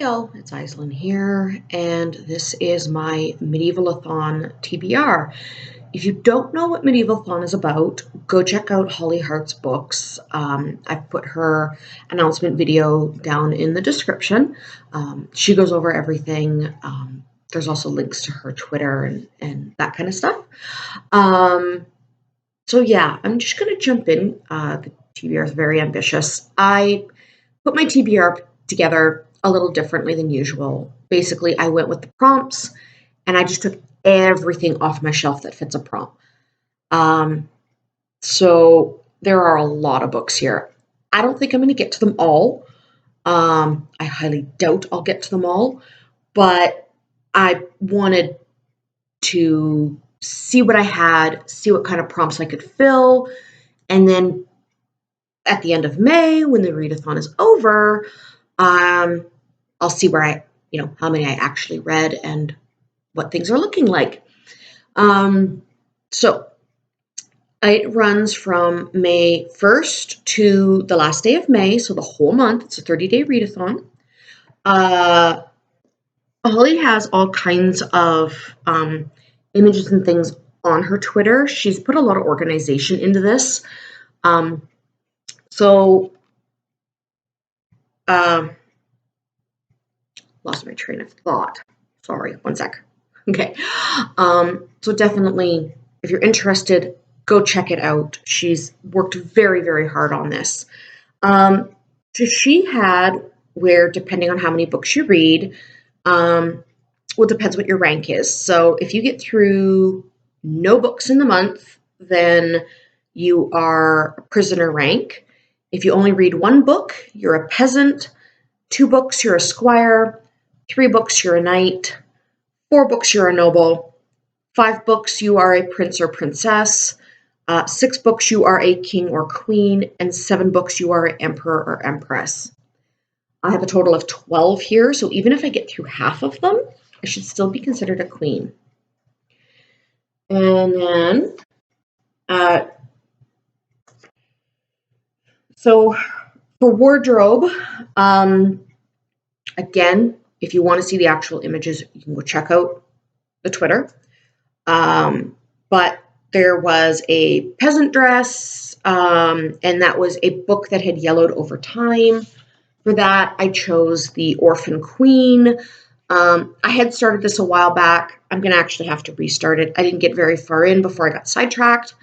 Hello, it's Aislinn here, and this is my Medieval-a-thon TBR. If you don't know what Medieval-a-thon is about, go check out Holly Hart's books. I've put her announcement video down in the description. She goes over everything. There's also links to her Twitter and that kind of stuff. So yeah, I'm just going to jump in. The TBR is very ambitious. I put my TBR together a little differently than usual. Basically, I went with the prompts and I just took everything off my shelf that fits a prompt. So there are a lot of books here. I don't think I'm going to get to them all. I highly doubt I'll get to them all, but I wanted to see what I had, see what kind of prompts I could fill, and then at the end of May, when the readathon is over, I'll see where how many I actually read and what things are looking like. So it runs from May 1st to the last day of May, so the whole month. It's a 30-day readathon. Holly has all kinds of images and things on her Twitter. She's put a lot of organization into this. Lost my train of thought. Sorry, one sec. Okay. So definitely, if you're interested, go check it out. She's worked very, very hard on this. So she had where, depending on how many books you read, well, it depends what your rank is. So if you get through no books in the month, then you are a prisoner rank. If you only read one book, you're a peasant. 2 books, you're a squire. 3 books, you're a knight. 4 books, you're a noble. 5 books, you are a prince or princess. 6 books, you are a king or queen. And 7 books, you are an emperor or empress. I have a total of 12 here, so even if I get through half of them, I should still be considered a queen. And then, so for wardrobe, again, if you want to see the actual images, you can go check out the Twitter. But there was a peasant dress, and that was a book that had yellowed over time. For that, I chose the Orphan Queen. I had started this a while back. I'm going to actually have to restart it. I didn't get very far in before I got sidetracked.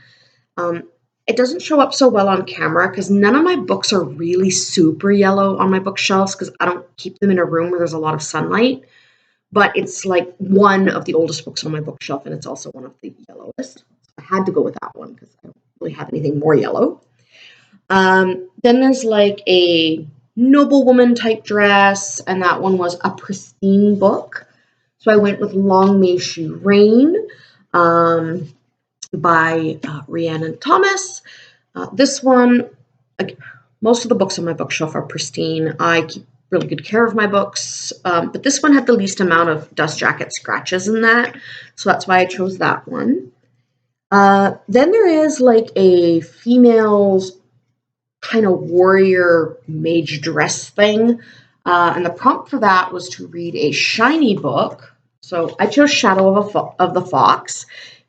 It doesn't show up so well on camera because none of my books are really super yellow on my bookshelves because I don't keep them in a room where there's a lot of sunlight. But it's like one of the oldest books on my bookshelf, and it's also one of the yellowest. I had to go with that one because I don't really have anything more yellow. Then there's like a noblewoman type dress, and that one was a pristine book. So I went with Long May She Reign by Rhiannon Thomas. This one, most of the books on my bookshelf are pristine. I keep really good care of my books, but this one had the least amount of dust jacket scratches in that, so that's why I chose that one. Then there is like a female's kind of warrior mage dress thing, and the prompt for that was to read a shiny book. So I chose Shadow of the Fox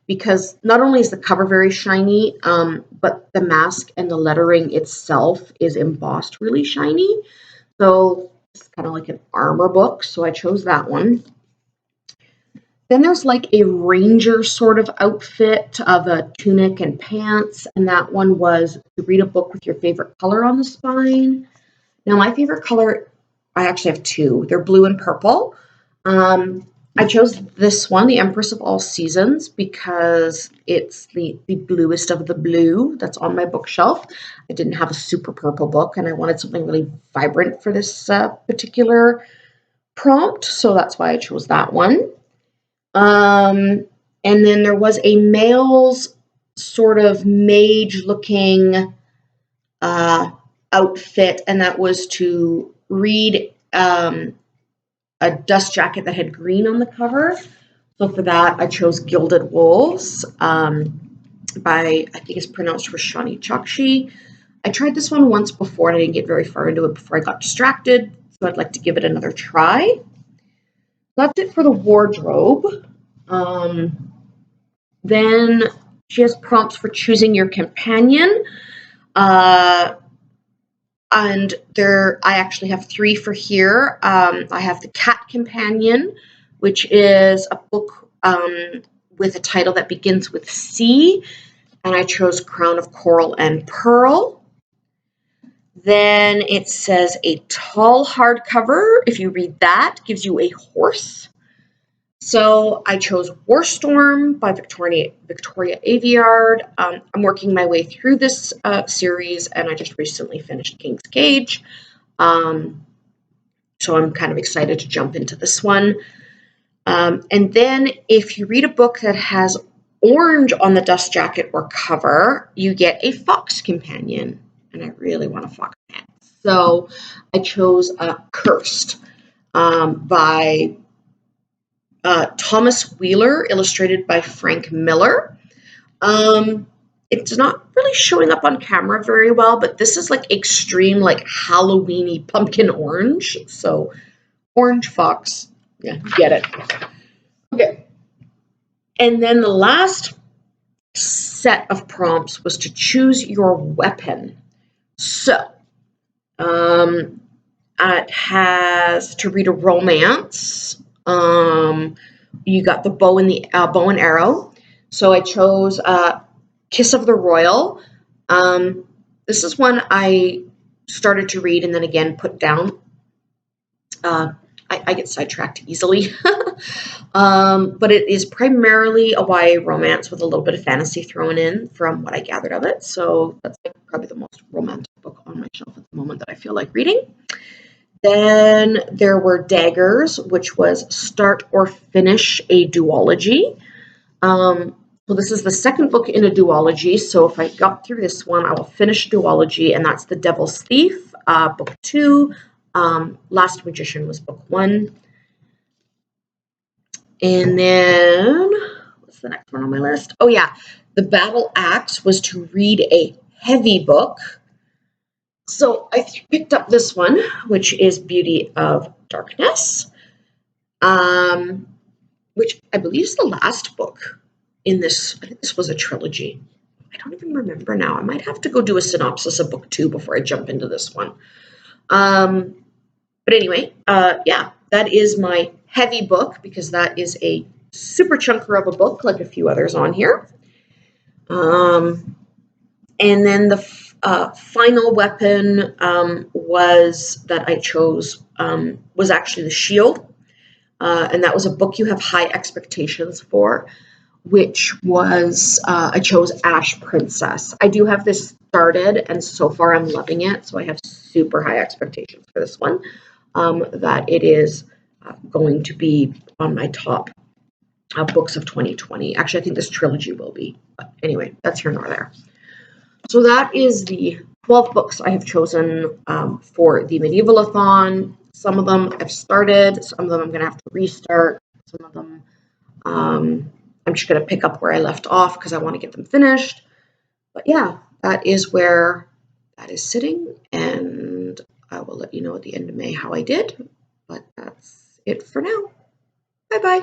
because not only is the cover very shiny, but the mask and the lettering itself is embossed really shiny. So it's kind of like an armor book, so I chose that one. Then there's like a ranger sort of outfit of a tunic and pants, and that one was to read a book with your favorite color on the spine. Now my favorite color, I actually have 2. They're blue and purple. I chose this one, the Empress of All Seasons, because it's the bluest of the blue that's on my bookshelf. I didn't have a super purple book, and I wanted something really vibrant for this particular prompt, so that's why I chose that one. And then there was a male's sort of mage-looking outfit, and that was to read a dust jacket that had green on the cover. So for that, I chose Gilded Wolves by, I think it's pronounced Roshani Chakshi. I tried this one once before and I didn't get very far into it before I got distracted. so I'd like to give it another try. That's it for the wardrobe. Then she has prompts for choosing your companion. And I actually have 3 for here. I have the Cat Companion, which is a book with a title that begins with C, and I chose Crown of Coral and Pearl. Then it says a tall hardcover. If you read that, gives you a horse. So I chose War Storm by Victoria Aveyard. I'm working my way through this series, and I just recently finished King's Cage. So I'm kind of excited to jump into this one. And then if you read a book that has orange on the dust jacket or cover, you get a Fox Companion. And I really want a Fox Companion. So I chose Cursed by Thomas Wheeler, illustrated by Frank Miller. It's not really showing up on camera very well, but this is like extreme, like Halloween-y pumpkin orange. So orange fox, yeah, get it. Okay. And then the last set of prompts was to choose your weapon. So it has to read a romance. You got the bow and arrow. So I chose Kiss of the Royal. This is one I started to read and then again put down. I get sidetracked easily. But it is primarily a YA romance with a little bit of fantasy thrown in from what I gathered of it. So that's probably the most romantic book on my shelf at the moment that I feel like reading. Then there were Daggers, which was Start or Finish a Duology. So this is the second book in a duology. So if I got through this one, I will finish a duology, and that's The Devil's Thief, book 2. Last Magician was book 1. And then, what's the next one on my list? Oh yeah, The Battle Axe was to read a heavy book. So I picked up this one, which is Beauty of Darkness, which I believe is the last book in this. I think this was a trilogy. I don't even remember now. I might have to go do a synopsis of book 2 before I jump into this one. But anyway, yeah, that is my heavy book because that is a super chunker of a book, like a few others on here. And then the final weapon was that I chose was actually The Shield. And that was a book you have high expectations for, which was, I chose Ash Princess. I do have this started, and so far I'm loving it, so I have super high expectations for this one, that it is going to be on my top books of 2020. Actually, I think this trilogy will be, but anyway, that's here nor there. So that is the 12 books I have chosen for the Medieval-a-thon. Some of them I've started, some of them I'm going to have to restart, some of them I'm just going to pick up where I left off because I want to get them finished. But yeah, that is where that is sitting, and I will let you know at the end of May how I did. But that's it for now. Bye-bye.